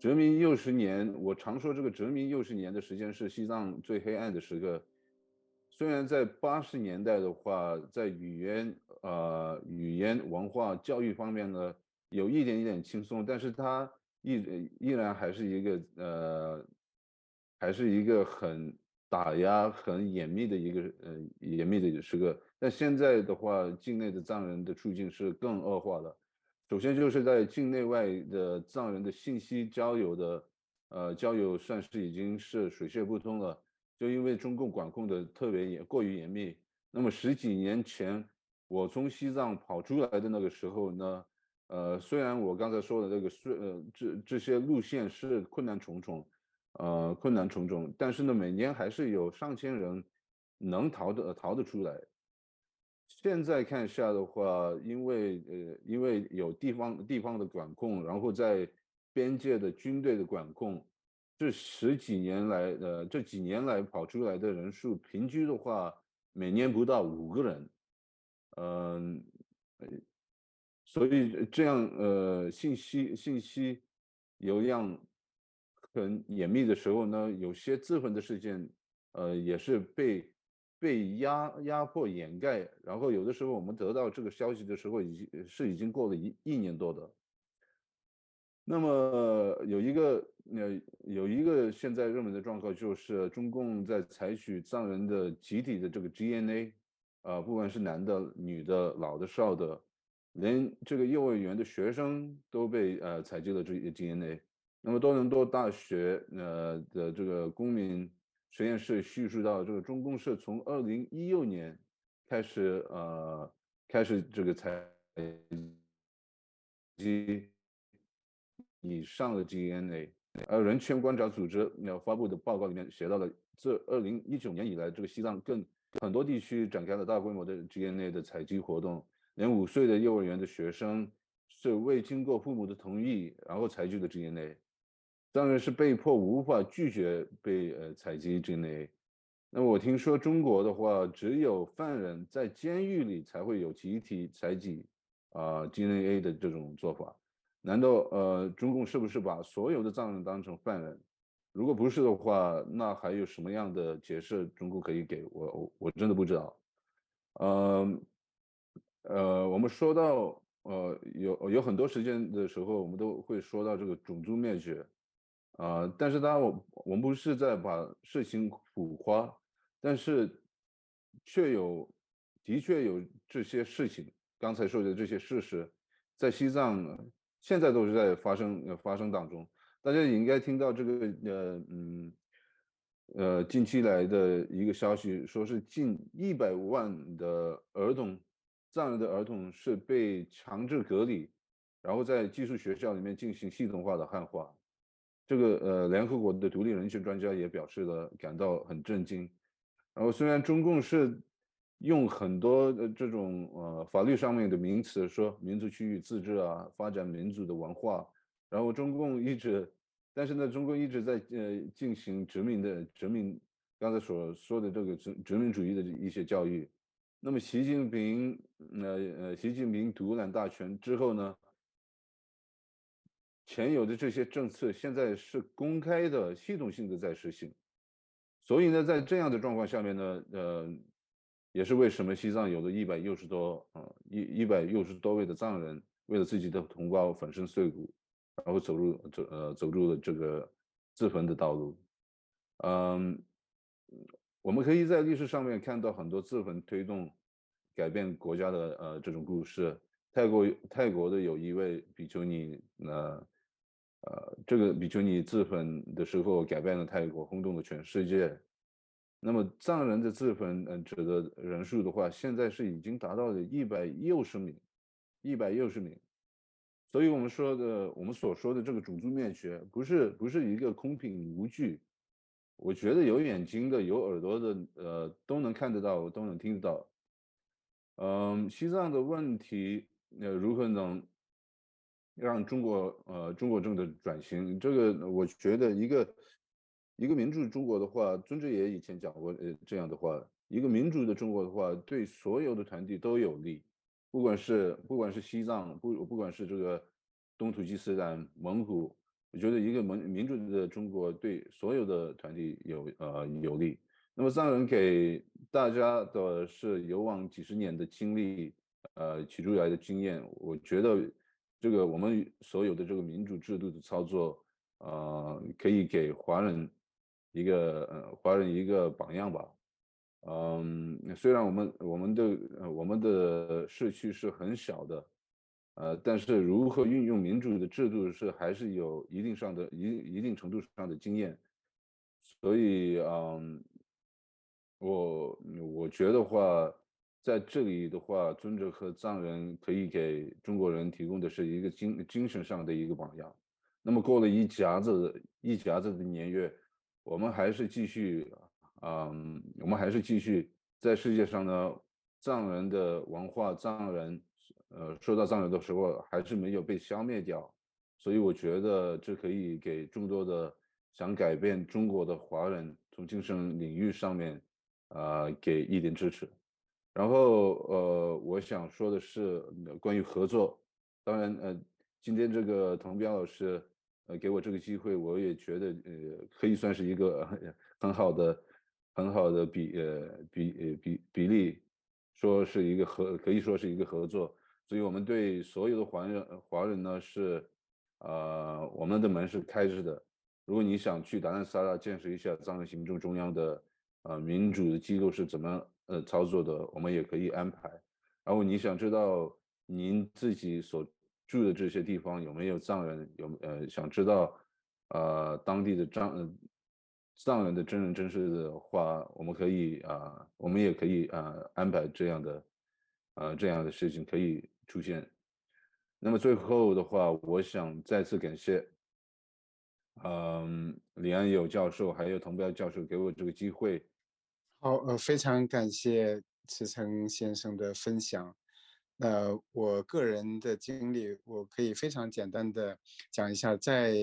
殖民60年，我常说这个殖民60年的时间是西藏最黑暗的时刻。虽然在80年代的话，在语言、文化、教育方面呢，有一点点轻松，但是它依然还是一个很打压、很严密的时刻。但现在的话，境内的藏人的处境是更恶化了。首先就是在境内外的藏人的信息交友算是已经是水泄不通了，就因为中共管控的特别过于严密。那么十几年前我从西藏跑出来的那个时候呢，虽然我刚才说的这些路线是困难重重，但是呢，每年还是有上千人能逃得出来。现在看下的话，因为有地方的管控，然后在边界的军队的管控，这几年来跑出来的人数，平均的话，每年不到5个人。嗯，所以这样信息流量很严密的时候呢，有些自焚的事件，也是被压迫掩盖，然后有的时候我们得到这个消息的时候，已经过了一年多的。那么有一个现在热门的状况，就是中共在采取藏人的集体的这个 DNA，不管是男的、女的、老的、少的，连这个幼儿园的学生都被采集了这个 DNA。那么多伦多大学的这个公民实验室叙述到，这个中共是从2016年开始这个采集以上的 DNA。而人权观察组织发布的报告里面写到了，自2019年以来，这个西藏很多地区展开了大规模的 DNA 的采集活动，连5岁的幼儿园的学生是未经过父母的同意，然后采集的 DNA。当然是被迫无法拒绝被采集 DNA。那么我听说中国的话，只有犯人在监狱里才会有集体采集DNA 的这种做法。难道中共是不是把所有的藏人当成犯人？如果不是的话，那还有什么样的解释中共可以给我真的不知道。呃我们说到有很多时间的时候，我们都会说到这个种族灭绝。但是当然我们不是在把事情腐化，但是的确有这些事情，刚才说的这些事实，在西藏现在都是在发生当中。大家也应该听到这个近期来的一个消息，说是近100万的藏人的儿童是被强制隔离，然后在寄宿学校里面进行系统化的汉化。这个联合国的独立人权专家也表示了感到很震惊。然后虽然中共是用很多这种法律上面的名词说民族区域自治啊，发展民族的文化，然后但是呢，中共一直在进行刚才所说的这个殖民主义的一些教育。那么习近平独揽大权之后呢，前有的这些政策现在是公开的、系统性的在实行。所以呢，在这样的状况下面呢，也是为什么西藏有了160多位的藏人为了自己的同胞粉身碎骨，然后走入了这个自焚的道路。嗯，我们可以在历史上面看到很多自焚推动改变国家的这种故事。泰国的有一位比丘尼，这个比丘尼自焚的时候改变了泰国，轰动了全世界。那么藏人的自焚者的人数的话，现在是已经达到了160名，160名。所以我们所说的这个种族灭绝，不是一个空品无据。我觉得有眼睛的、有耳朵的，都能看得到，都能听得到。西藏的问题，如何能让中国政的转型？这个我觉得一个民主的中国的话，尊者也以前讲过这样的话，一个民主的中国的话，对所有的团体都有利。不管是西藏，不管是这个东土基斯坦、蒙古，我觉得一个民主的中国对所有的团体有利。那么藏人给大家的是有往几十年的经历，取出来的经验。我觉得这个我们所有的这个民主制度的操作，可以给华人一个榜样吧。虽然我们的社区是很小的，但是如何运用民主的制度还是有一定程度上的经验。所以我觉得话，在这里的话，尊者和藏人可以给中国人提供的是一个精神上的一个榜样。那么过了一甲子的年月，我们还是继续，我们还是继续在世界上呢，藏人的文化，说到藏人的时候，还是没有被消灭掉。所以我觉得这可以给众多的想改变中国的华人从精神领域上面，给一点支持。然后我想说的是关于合作。当然今天这个滕彪老师给我这个机会，我也觉得可以算是一个很好的比例，可以说是一个合作。所以我们对所有的华人呢我们的门是开着的。如果你想去达赖萨拉见识一下藏人行政中央的民主的机构是怎么操作的，我们也可以安排。然后你想知道您自己所住的这些地方有没有藏人，想知道当地的藏人的真人真事的话，我们也可以安排这样的事情可以出现。那么最后的话，我想再次感谢李安友教授还有滕彪教授给我这个机会。好，非常感谢池诚先生的分享。我个人的经历，我可以非常简单的讲一下。在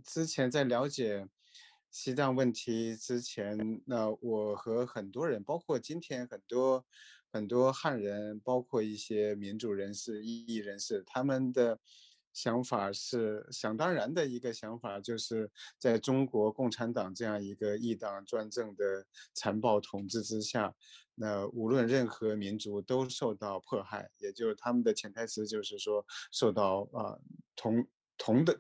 之前在了解西藏问题之前，那我和很多人，包括今天很多汉人，包括一些民主人士、异议人士，他们的想法是想当然的一个想法，就是在中国共产党这样一个一党专政的残暴统治之下，那无论任何民族都受到迫害，也就是他们的潜台词就是说受到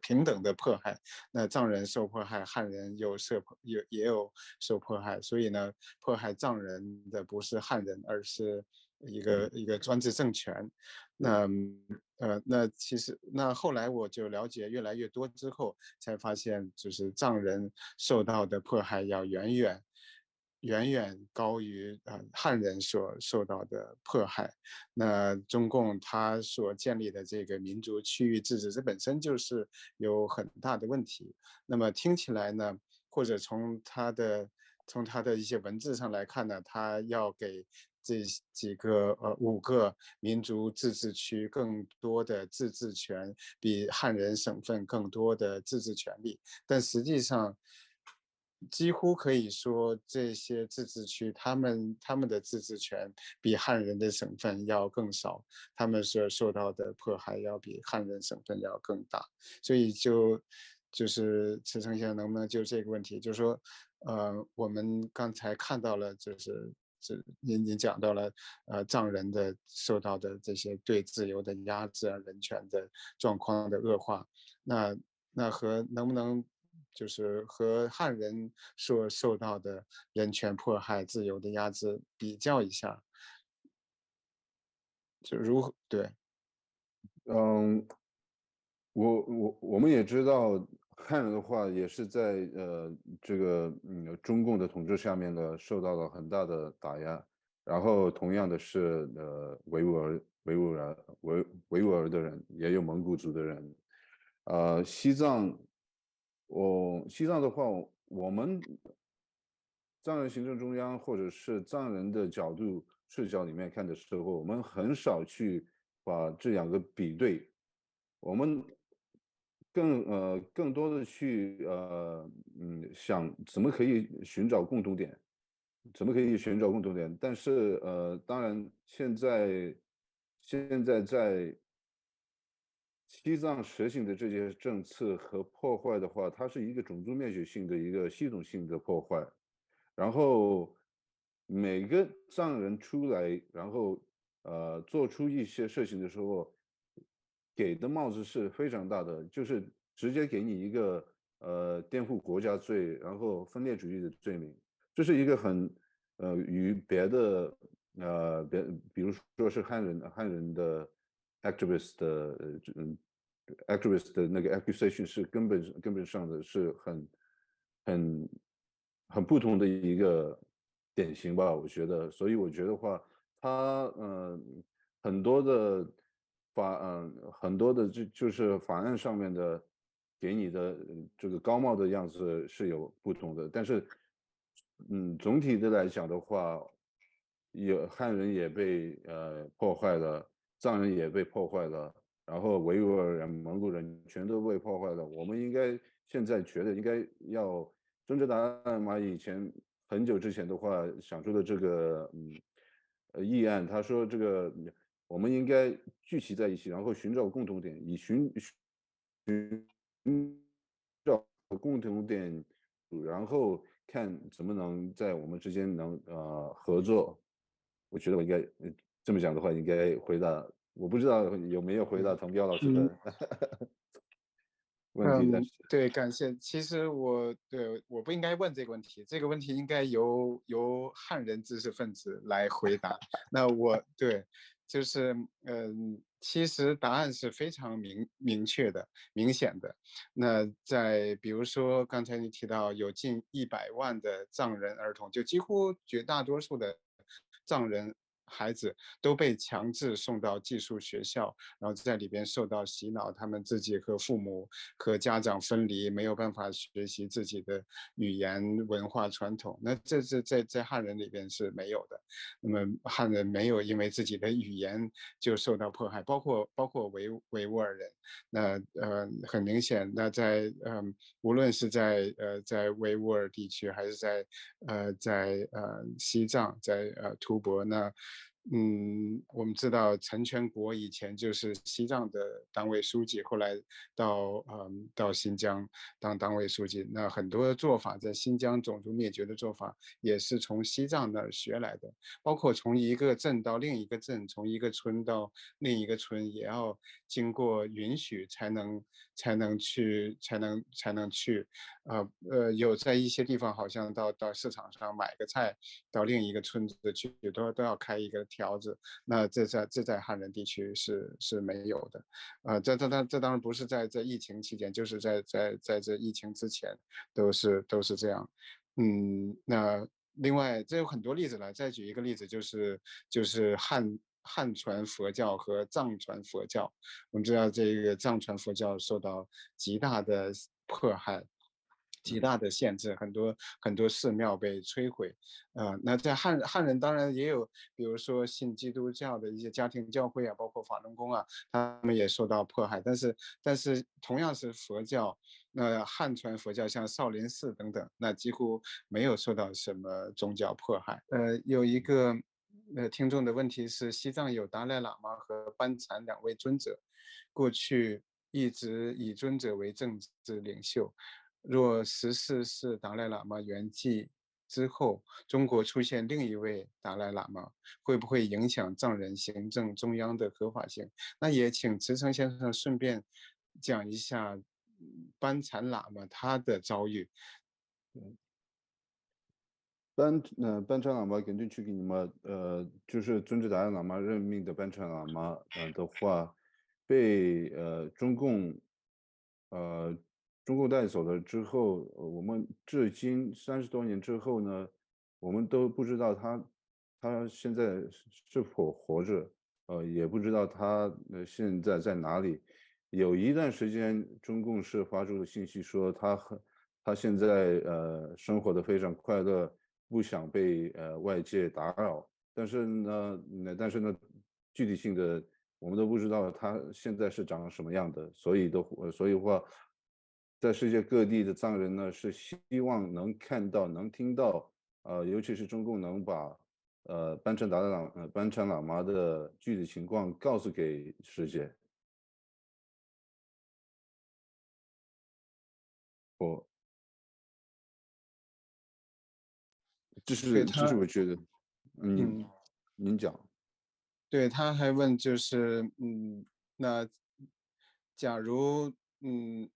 平等的迫害。那藏人受迫害，汉人也有受迫害，所以呢，迫害藏人的不是汉人，而是一个专制政权。那那其实后来我就了解越来越多之后，才发现就是藏人受到的迫害要远远高于汉人所受到的迫害。那中共它所建立的这个民族区域自治，这本身就是有很大的问题。那么听起来呢，或者从他的一些文字上来看呢，他要给这5个民族自治区更多的自治权，比汉人省份更多的自治权利。但实际上，几乎可以说这些自治区，他们的自治权比汉人的省份要更少，他们所受到的迫害要比汉人省份要更大。所以就是池诚先生能不能就这个问题，就是说，我们刚才看到了，您讲到了，藏人的受到的这些对自由的压制啊，人权的状况的恶化，那能不能就是和汉人所受到的人权迫害、自由的压制比较一下，就如何对。嗯，我们也知道，汉人的话也是在这个中共的统治下面呢，受到了很大的打压。然后同样的是维吾尔的人，也有蒙古族的人。西藏的话，我们藏人行政中央或者是藏人的视角里面看的时候，我们很少去把这两个比对。我们更多的去想怎么可以寻找共同点，但是当然现在西藏实行的这些政策和破坏的话，它是一个种族灭绝性的一个系统性的破坏。然后每个藏人出来，然后做出一些事情的时候，给的帽子是非常大的，就是直接给你一个颠覆国家罪，然后分裂主义的罪名。这是一个很与别的比如说是汉人的 activist 的activist 的那个 accusation 是根本上的是很很不同的一个典型吧，我觉得。所以我觉得话，他很多的很多的就是法案上面的给你的这个高帽的样子是有不同的，但是总体的来讲的话，汉人也被破坏了，藏人也被破坏了，然后维吾尔人、蒙古人全都被破坏了。我们应该现在觉得应该要尊者达赖喇嘛以前很久之前的话想出的这个议案，他说这个我们应该聚集在一起，然后寻找共同点，找共同点，然后看怎么能在我们之间能合作。我觉得我应该这么讲的话，应该回答。我不知道有没有回答滕彪老师嗯。的问题，但是对，感谢。其实我不应该问这个问题，这个问题应该由汉人知识分子来回答。那对，就是其实答案是非常明确的、明显的。那比如说刚才你提到有近100万的藏人儿童，就几乎绝大多数的藏人孩子都被强制送到寄宿学校，然后在里边受到洗脑，他们自己和父母和家长分离，没有办法学习自己的语言文化传统。那这是在汉人里边是没有的。那么汉人没有因为自己的语言就受到迫害，包括维吾尔人。那很明显，那无论是在维吾尔地区，还是在西藏，在吐蕃，我们知道陈全国以前就是西藏的党委书记，后来到新疆当党委书记。那很多做法在新疆种族灭绝的做法也是从西藏那儿学来的，包括从一个镇到另一个镇，从一个村到另一个村，也要经过允许才能去。有在一些地方好像到市场上买个菜，到另一个村子去都要开一个条子。那这在汉人地区是没有的。这当然不是在疫情期间，就是在这疫情之前都是这样。那另外这有很多例子了，再举一个例子，就是汉传佛教和藏传佛教。我们知道这个藏传佛教受到极大的迫害，极嗯。大的限制，很多很多寺庙被摧毁。那在汉人当然也有，比如说信基督教的一些家庭教会啊，包括法轮功啊，他们也受到迫害。但是同样是佛教，那汉传佛教像少林寺等等，那几乎没有受到什么宗教迫害。有一个听众的问题是，西藏有达赖喇嘛和班禅2位尊者，过去一直以尊者为政治领袖。若14世达赖喇嘛圆寂之后，中国出现另一位达赖喇嘛，会不会影响藏人行政中央的合法性？那也请慈诚先生顺便讲一下班禅喇嘛他的遭遇。班禅喇嘛根据去给你们就是尊者达赖喇嘛任命的班禅喇嘛的话，被呃中共带走了之后，我们至今30多年之后呢，我们都不知道他现在是否活着，也不知道他现在在哪里。有一段时间，中共是发出了信息说他现在生活的非常快乐，不想被外界打扰。但是呢，具体性的我们都不知道他现在是长什么样的，所以话，在世界各地的藏人呢是希望能看到、能听到，尤其是中共能把班禅喇嘛的具体情况告诉给世界。我这是对他，我觉得，您嗯，您讲。对，他还问就是，那假如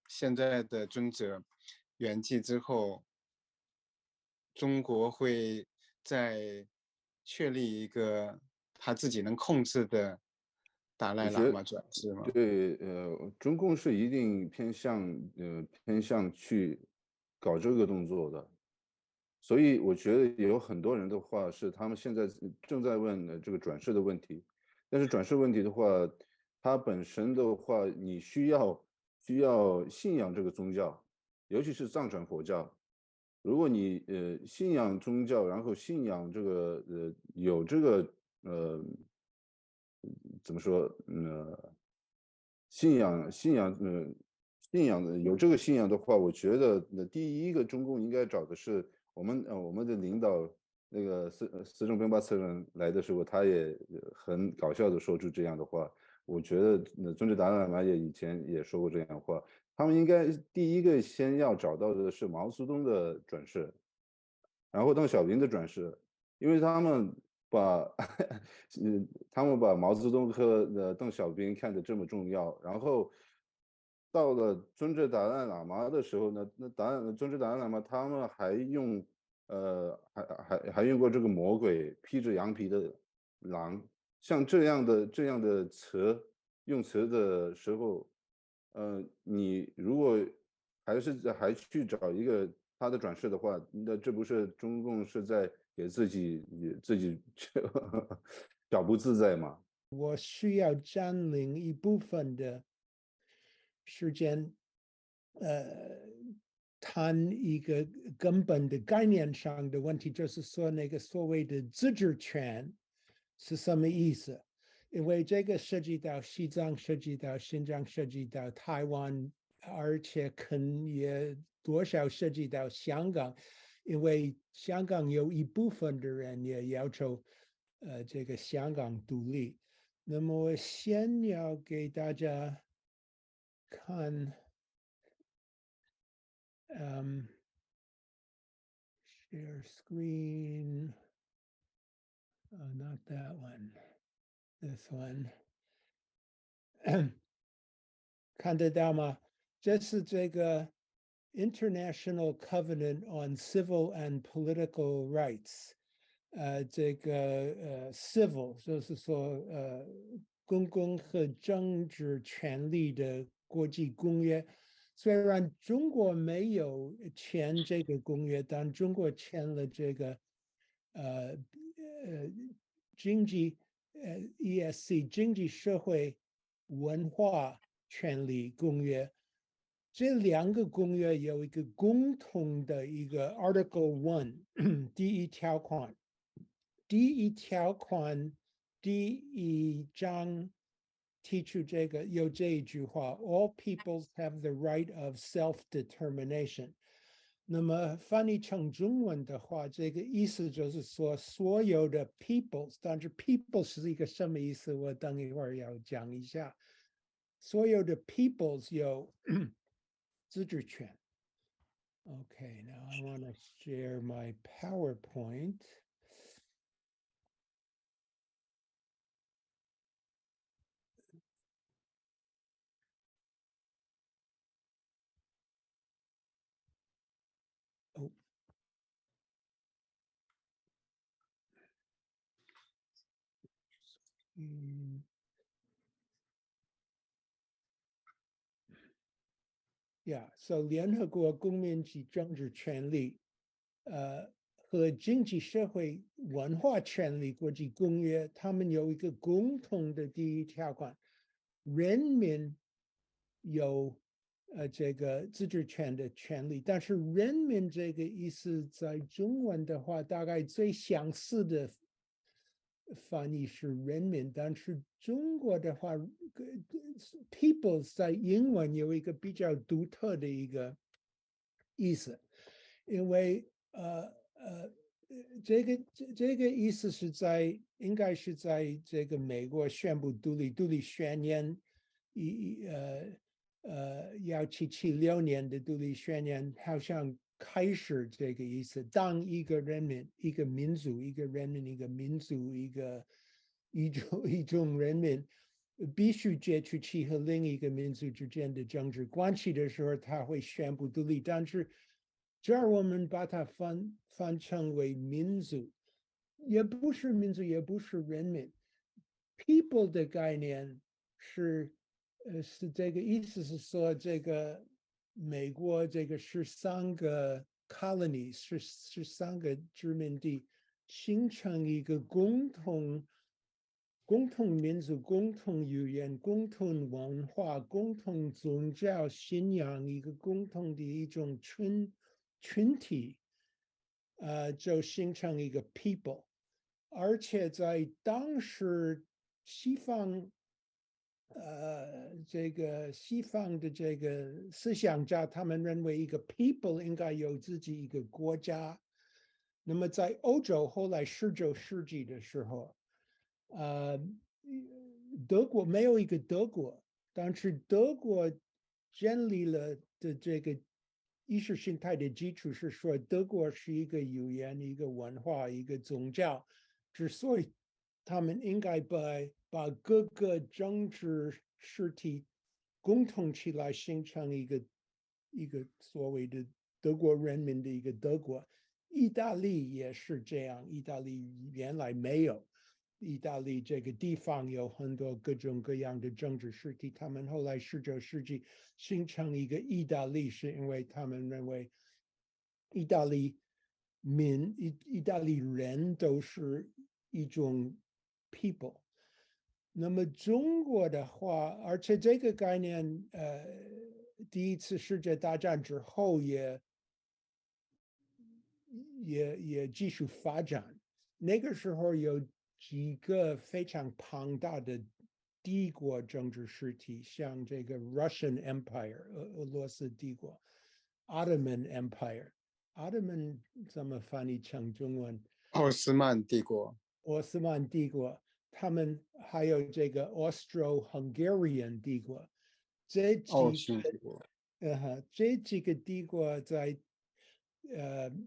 现在的尊者圆寂之后，中国会再确立一个他自己能控制的达赖喇嘛转世吗？对，中共是一定偏向去搞这个动作的，所以我觉得有很多人的话是他们现在正在问这个转世的问题，但是转世问题的话，它本身的话，你需要信仰这个宗教，尤其是藏传佛教。如果你信仰宗教，然后信仰这个有这个呃怎么说信仰的有这个信仰的话，我觉得第一个中共应该找的是我们的领导那个斯政边巴次仁来的时候，他也很搞笑的说出这样的话。我觉得尊者达赖喇嘛也以前也说过这样的话，他们应该第一个先要找到的是毛泽东的转世，然后邓小平的转世，因为把他们把毛泽东和邓小平看得这么重要，然后到了尊者达赖喇嘛的时候呢，尊者达赖喇嘛他们还用过这个魔鬼披着羊皮的狼，像这样的用词的时候，你如果还去找一个他的转世的话，那这不是中共是在给自己脚不自在吗？我需要占领一部分的时间，谈一个根本的概念上的问题，就是说那个所谓的自治权是什么意思？因为这个涉及到西藏，涉及到新疆，涉及到台湾，而且也多少涉及到香港，因为香港有一部分的人也要求，这个香港独立。那么我先要给大家看，share screen, not that one, this one. 看得到吗？这是这个 International Covenant on Civil and Political Rights，这个civil 就是说公共和政治权利的国际公约。虽然中国没有签这个公约，但中国签了这个经济ESC 经济社会文化权利公约。这两个公约有一个共同的一个 Article One 第一条款，第一条款第一章提出这个有这一句话 ：All peoples have the right of self-determination。那么翻译成中文的话，这个意思就是说，所有的 peoples，但是 people 是一个什么意思？我等一会儿要讲一下。所有的 peoples 有自治权。Okay, now I want to share my PowerPoint. Oh. Yeah, so 联合国公民及政治权利，和经济社会文化权利国际公约，他们有一个共同的第一条款，人民有这个自治权的权利，但是人民这个意思在中文的话，大概最相似的翻译是人民，但是中国的话，people 在英文有一个比较独特的一个意思，因为这个意思是应该是在这个美国宣布独立宣言1776年的独立宣言好像开始这个意思，当一个人民、一个民族、一个人民、一个民族、一种人民必须攫取其和另一个民族之间的政治关系的时候，他会宣布独立。但是这儿我们把它翻成为民族，也不是民族，也不是人民。people 的概念是这个意思是说，这个美国这个13个 colony 13个殖民地形成一个共同民族、共同语言、共同文化、共同宗教信仰，一个共同的一种群体，就形成一个 people。而且在当时西方，这个西方的这个思想家，他们认为一个 people 应该有自己一个国家。那么在欧洲后来19世纪的时候，德国没有一个德国，但是德国建立了的这个意识形态的基础是说，德国是一个语言、一个文化、一个宗教。之所以他们应该把各个政治实体共同起来，形成一个所谓的德国人民的一个德国。意大利也是这样，意大利原来没有。意大利这个地方有很多各种各样的政治实体，他们后来19世纪形成一个意大利，是因为他们认为意大利人都是一种 people。那么中国的话，而且这个概念，第一次世界大战之后也继续发展。那个时候有几个非常庞大的帝国政治实体，像这个 Russian Empire 俄罗斯帝国 ，Ottoman Empire。Ottoman 怎么翻译成中文？奥斯曼帝国。奥斯曼帝国，他们还有这个 Austro-Hungarian 帝国，这几个帝国在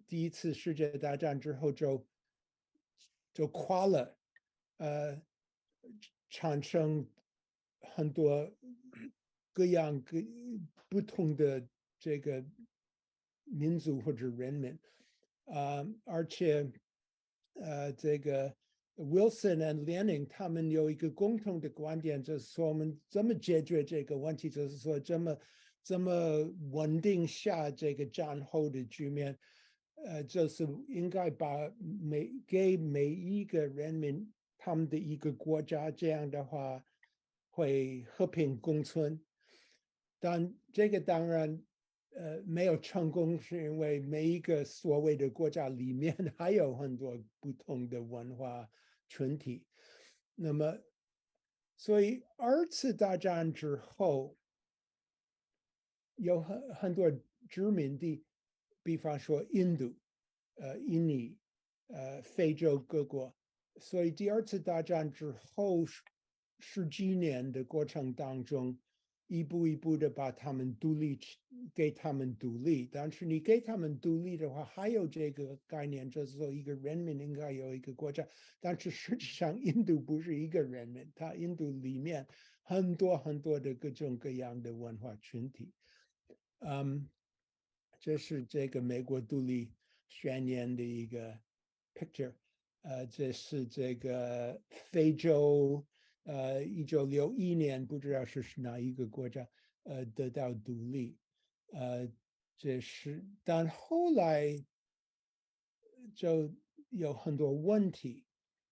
第一次世界大战之后就垮了，产生很多各不同的这个民族或者人民，而且这个 Wilson and Lenin 他们有一个共同的观点，就是说我们怎么解决这个问题，就是说怎么稳定下这个战后的局面，就是应该给每一个人民他们的一个国家，这样的话会和平共存。但这个当然没有成功，是因为每一个所谓的国家里面还有很多不同的文化群体。那么，所以2次大战之后，有很多殖民地，比方说印度、印尼、非洲各国。所以第2次大战之后十几年的过程当中，一步一步的把他们给他们独立。但是你给他们独立的话，还有这个概念，就是说一个人民应该有一个国家。但是实际上，印度不是一个人民，印度里面很多很多的各种各样的文化群体。这是这个美国独立宣言的一个 picture。这是这个非洲，1961年不知道是哪一个国家得到独立。但后来就有很多问题，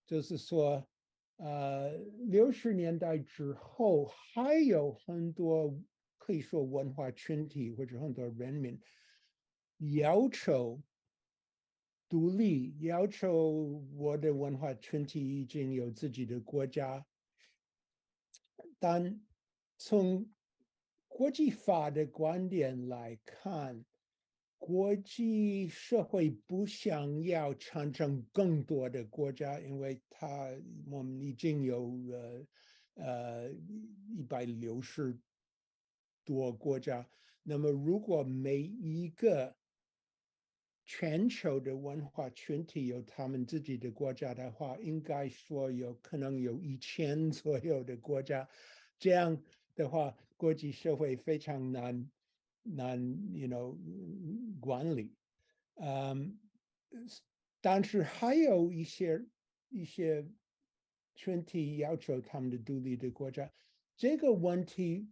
就是说60年代之后还有很多可以说文化群体或者很多人民要求独立，要求我的文化群体已经有自己的国家。但从国际法的观点来看，国际社会不想要产生更多的国家，因为我们已经有160多国家。那么，如果每一个全球的文化群体有他们自己的国家的话，应该说可能有1000左右的国家。这样的话，国际社会非常难管理。但是还有一些群体要求他们的独立的国家，这个问题，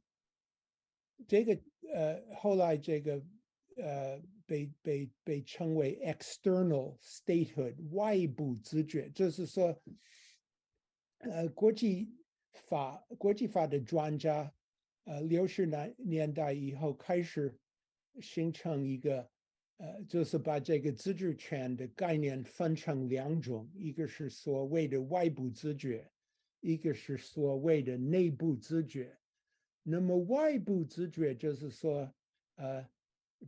后来被称为 external statehood 外部自觉，就是说，国际法的专家，60年代以后开始形成一个。就是把这个自治权的概念分成2种，一个是所谓的外部自觉，一个是所谓的内部自觉。那么外部自觉就是说，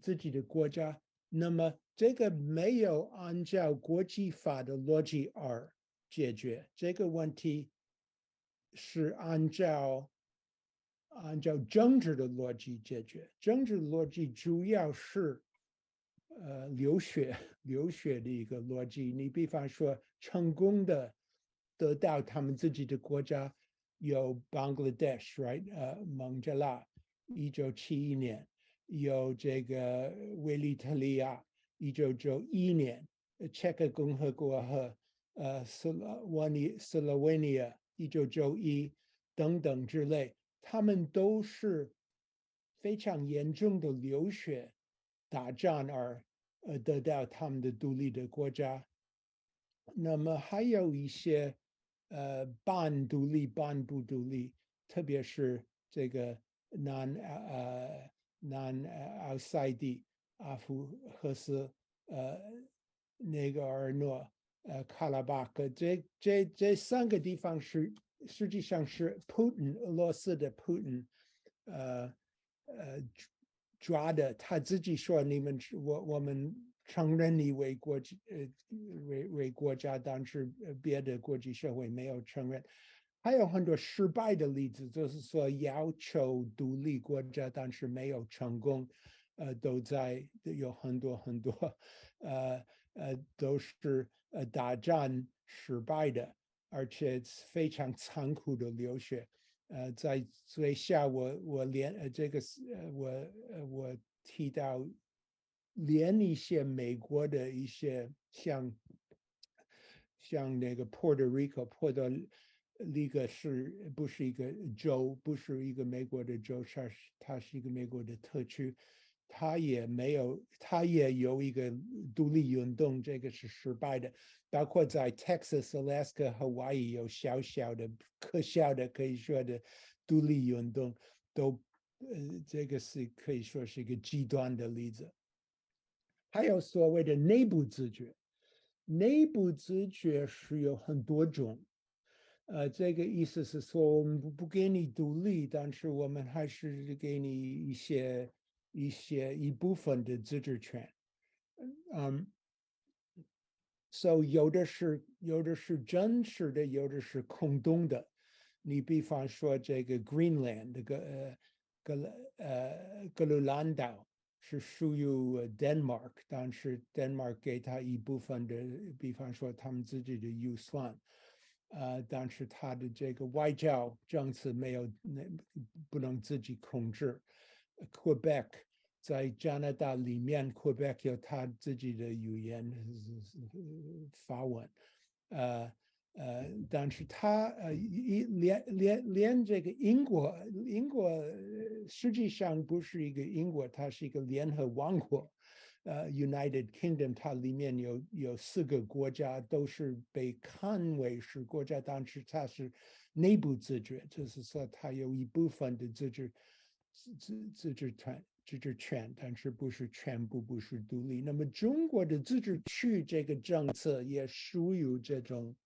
自己的国家，那么这个没有按照国际法的逻辑而解决，这个问题是按照政治的逻辑解决。政治逻辑主要是流血的一个逻辑。你比方说，成功的得到他们自己的国家，有 Bangladesh，right？孟加拉，1971年，有这个维利特利亚，1991年，捷克共和国和斯洛文尼亚1991等等之类，他们都是非常严重的流血打仗而得到他们的独立的国家。那么还有一些半独立半不独立，特别是这个南奥塞梯、阿夫赫斯、内戈尔诺、卡拉巴克，这3个地方实际上是俄罗斯的普京抓的。他自己说，我们承认你为国家，但是别的国际社会没有承认。还有很多失败的例子，就是说要求独立国家，但是没有成功，有很多都是打仗失败的，而且非常残酷的流血。在最下我提到连一些美国的一些像那个 Puerto Rico 波多黎各不是一个州，不是一个美国的州，它是一个美国的特区。它也有一个独立运动，这个是失败的。包括在 Texas、Alaska、Hawaii 有小小的可笑的可以说的独立运动，这个是可以说是一个极端的例子。还有所谓的内部自觉，内部自觉是有很多种。这个意思是说，我们不给你独立，但是我们还是给你一部分的自治权。所以有的是真实的，有的是空洞的。你比方说这个 Greenland 格鲁兰岛是属于 Denmark， 但是 Denmark 给他一部分的，比方说他们自己的预算。但是他的这个外交政策不能自己控制。Quebec 在加拿大里面 ，Quebec 有他自己的语言法文。但是他连这个英国实际上不是一个英国，它是一个联合王国。United Kingdom 它里面有4个国家都是被看为是国家，但是它是内部自觉，就是说它有一部分的自治权，但是不是全部，不是独立。那么中国的自治区这个政策也属于这种，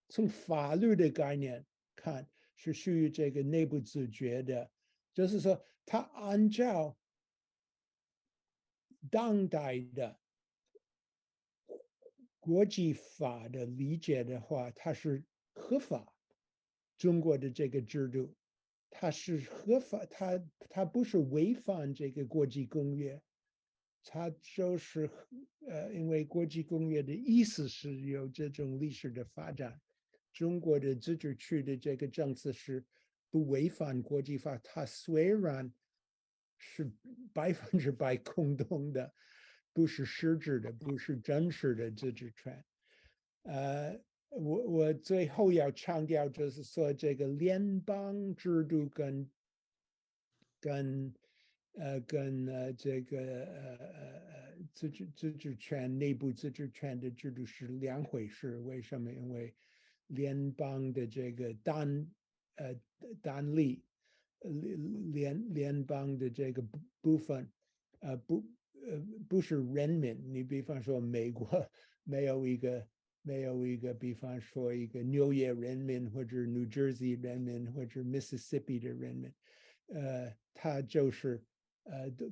从法律的概念看是属于这个内部自觉的，就是说它按照当代的国际法的理解的话，它是合法。中国的这个制度，它是合法，它不是违反这个国际公约，它就是因为国际公约的意思是有这种历史的发展，中国的自治区的这个政策是不违反国际法，它虽然是100%空洞的，不是实质的，不是真实的自治权。我最后要强调，就是说这个联邦制度跟这个自治权内部自治权的制度是两回事。为什么？因为联邦的这个单例，联邦的这个部分，不是人民。你比方说美国没有一个，比方说一个纽约人民或者 New Jersey 人民或者 Mississippi 的人民，它就是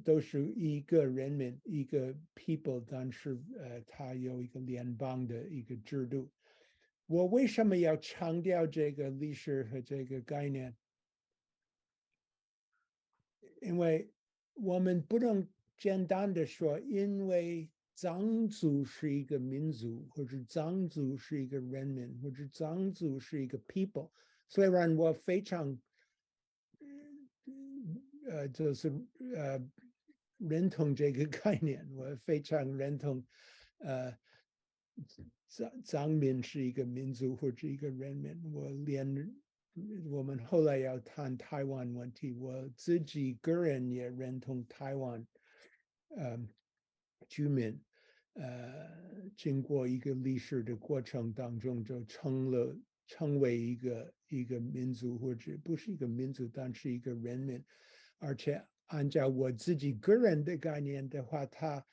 都是一个人民一个 people， 但是它有一个联邦的一个制度。我为什么要强调这个历史和这个概念？因为我们不能简单的说，因为藏族是一个民族，或者藏族是一个人民，或者藏族是一个 people。虽然我非常就是认同这个概念，我非常认同藏民是一个民族或者一个人民。我们后来要谈台湾问题，我自己个人也认同台湾居民经过一个历史的过程当中，就成为一个民族，或者不是一个民族，但是一个人民。而且按照我自己个人的概念的话，他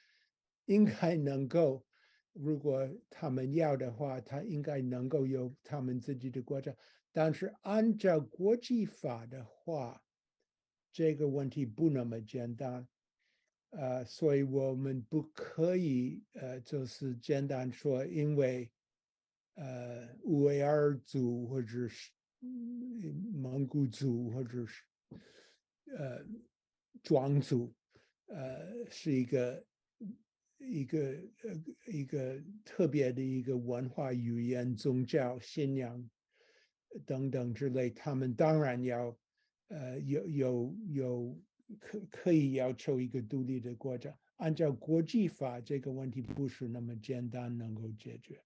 应该能够，如果他们要的话，他应该能够有他们自己的国家。但是按照国际法的话，这个问题不那么简单。所以我们不可以就是简单说，因为乌维尔族或者是蒙古族或者是壮族，是一个特别的一个文化、语言、宗教、信仰等等之类，他们当然要可以要求一个独立的国家。按照国际法，这个问题不是那么简单能够解决。